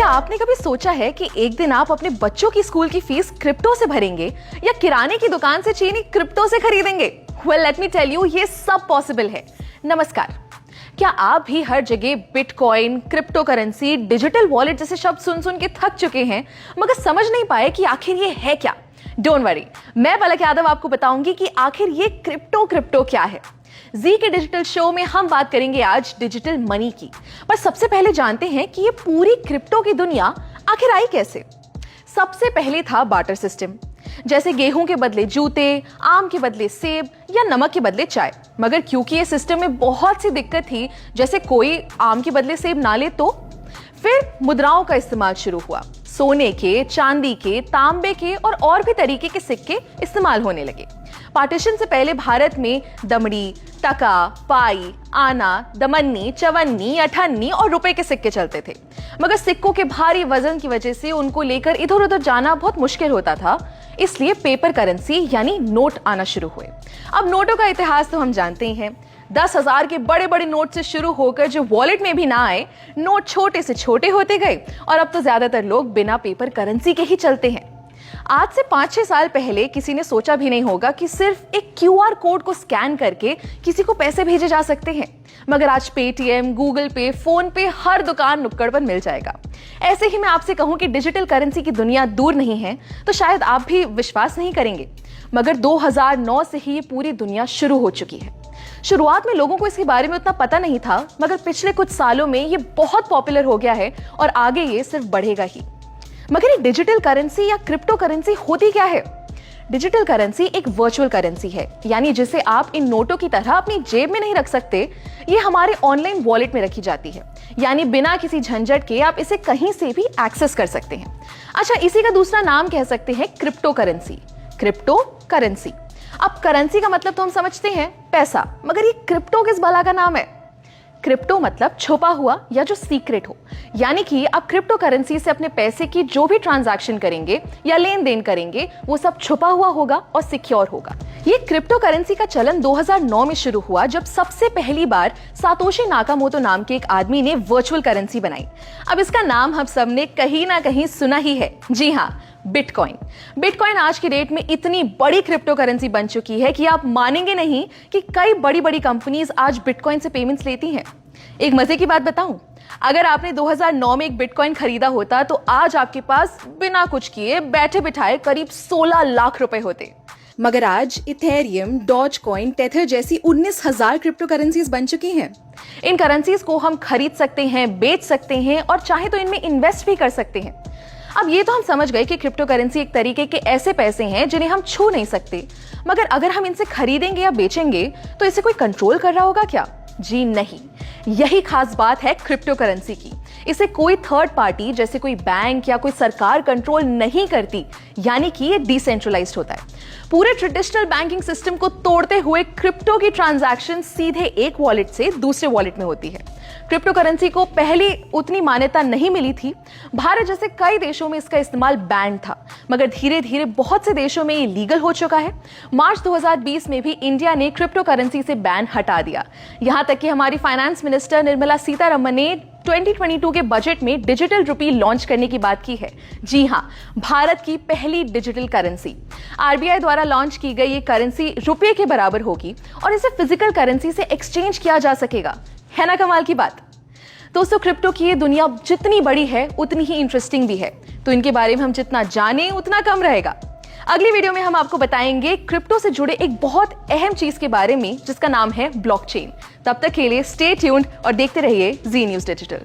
क्या आपने कभी सोचा है कि एक दिन आप अपने बच्चों की स्कूल की फीस क्रिप्टो से भरेंगे या किराने की दुकान से चीनी क्रिप्टो से खरीदेंगे? Well, let me tell you, ये सब पॉसिबल है। नमस्कार। क्या आप भी हर जगह bitcoin, crypto currency, digital wallet जैसे शब्द सुन सुन के थक चुके हैं मगर समझ नहीं पाए कि आखिर ये है क्या? डोंट वरी, मैं पलक यादव आपको बताऊंगी कि आखिर ये क्रिप्टो क्या है। जी के डिजिटल शो में हम बात करेंगे आज डिजिटल मनी की। पर सबसे पहले जानते हैं कि ये पूरी क्रिप्टो की दुनिया आखिर आई कैसे। सबसे पहले था बार्टर सिस्टम, जैसे गेहूं के बदले जूते, आम के बदले सेब या नमक के बदले चाय। मगर क्योंकि ये सिस्टम में बहुत सी दिक्कत थी, जैसे कोई आम के बदले सेब ना ले तो फिर मुद्राओं का इस्तेमाल शुरू हुआ। सोने के, चांदी के, तांबे के और भी तरीके के सिक्के इस्तेमाल होने लगे। पार्टीशन से पहले भारत में दमड़ी, टका, पाई, आना, दमन्नी, चवन्नी, अठन्नी और रुपए के सिक्के चलते थे। मगर सिक्कों के भारी वजन की वजह से उनको लेकर इधर उधर जाना बहुत मुश्किल होता था, इसलिए पेपर करेंसी यानी नोट आना शुरू हुए। अब नोटों का इतिहास तो हम जानते ही हैं। 10,000 के बड़े बड़े नोट से शुरू होकर जो वॉलेट में भी ना आए, नोट छोटे से छोटे होते गए और अब तो ज्यादातर लोग बिना पेपर करेंसी के ही चलते हैं। आज से 5-6 साल पहले किसी ने सोचा भी नहीं होगा कि सिर्फ एक क्यूआर कोड को स्कैन करके किसी को पैसे भेजे जा सकते हैं। मगर आज पेटीएम, गूगल पे, फोन पे हर दुकान नुक्कड़ पर मिल जाएगा। ऐसे ही मैं आपसे कहूं कि डिजिटल करेंसी की दुनिया दूर नहीं है तो शायद आप भी विश्वास नहीं करेंगे, मगर 2009 से ही ये पूरी दुनिया शुरू हो चुकी है। शुरुआत में लोगों को इसके बारे में उतना पता नहीं था, मगर पिछले कुछ सालों में ये बहुत पॉपुलर हो गया है और आगे ये सिर्फ बढ़ेगा ही। मगर ये डिजिटल करेंसी या क्रिप्टो करेंसी होती क्या है? डिजिटल करेंसी एक वर्चुअल करेंसी है, यानी जिसे आप इन नोटों की तरह अपनी जेब में नहीं रख सकते। ये हमारे ऑनलाइन वॉलेट में रखी जाती है, यानी बिना किसी झंझट के आप इसे कहीं से भी एक्सेस कर सकते हैं। अच्छा, इसी का दूसरा नाम कह सकते हैं क्रिप्टो करेंसी। Crypto currency. अब करेंसी का मतलब तो हम समझते हैं पैसा, मगर ये क्रिप्टो किस भला का नाम है? क्रिप्टो मतलब छुपा हुआ या जो सीक्रेट हो, यानी कि आप क्रिप्टो करेंसी से अपने पैसे की जो भी ट्रांजैक्शन करेंगे या लेन देन करेंगे वो सब छुपा हुआ होगा और सिक्योर होगा। ये क्रिप्टो करेंसी का चलन 2009 में शुरू हुआ, जब सबसे पहली बार सातोशी नाकामोटो नाम के एक आदमी ने वर्चुअल करेंसी बनाई। अब इसका नाम हम सबने कहीं ना कहीं सुना ही है। जी हाँ, बिटकॉइन। बिटकॉइन आज की डेट में इतनी बड़ी क्रिप्टो करेंसी बन चुकी है कि आप मानेंगे नहीं कि कई बड़ी बड़ी कंपनीज आज बिटकॉइन से पेमेंट्स लेती हैं। एक मजे की बात बताऊं, अगर आपने 2009 में एक बिटकॉइन खरीदा होता तो आज आपके पास बिना कुछ किए बैठे बिठाए करीब 16 लाख रुपए होते। मगर आज इथेरियम, डॉजकॉइन, टेथर जैसी 19,000 क्रिप्टो करेंसीज बन चुकी हैं। इन करेंसीज को हम खरीद सकते हैं, बेच सकते हैं और चाहे तो इनमें इन्वेस्ट भी कर सकते हैं। अब ये तो हम समझ गए कि क्रिप्टो करेंसी एक तरीके के ऐसे पैसे हैं जिन्हें हम छू नहीं सकते, मगर अगर हम इनसे खरीदेंगे या बेचेंगे तो इसे कोई कंट्रोल कर रहा होगा क्या? जी नहीं। यही खास बात है क्रिप्टो करेंसी की। इसे कोई थर्ड पार्टी जैसे कोई बैंक या कोई सरकार कंट्रोल नहीं करती, यानी कि ये डिसेंट्रलाइज्ड होता है। पूरे ट्रेडिशनल बैंकिंग सिस्टम को तोड़ते हुए क्रिप्टो की ट्रांजैक्शन सीधे एक वॉलेट से दूसरे वॉलेट में होती है। क्रिप्टो करेंसी को पहले उतनी मान्यता नहीं मिली थी। भारत जैसे कई देशों में इसका इस्तेमाल बैन था, मगर धीरे धीरे बहुत से देशों में ये लीगल हो चुका है। मार्च 2020 में भी इंडिया ने क्रिप्टो करेंसी से बैन हटा दिया। यहां तक कि हमारी फाइनेंस मिनिस्टर निर्मला सीतारमण ने 2022 के बजट में डिजिटल रुपी लॉन्च करने की बात की है। जी हां, भारत की पहली डिजिटल करेंसी। आरबीआई द्वारा लॉन्च की गई ये करेंसी रुपये के बराबर होगी और इसे फिजिकल करेंसी से एक्सचेंज किया जा सकेगा। है ना कमाल की बात? दोस्तों, क्रिप्टो की ये दुनिया जितनी बड़ी है उतनी ही इंटरेस्टिंग भी है, तो इनके बारे में हम जितना जाने उतना कम रहेगा। अगली वीडियो में हम आपको बताएंगे क्रिप्टो से जुड़े एक बहुत अहम चीज के बारे में जिसका नाम है ब्लॉकचेन। तब तक के लिए स्टे ट्यून्ड और देखते रहिए जी न्यूज़ डिजिटल।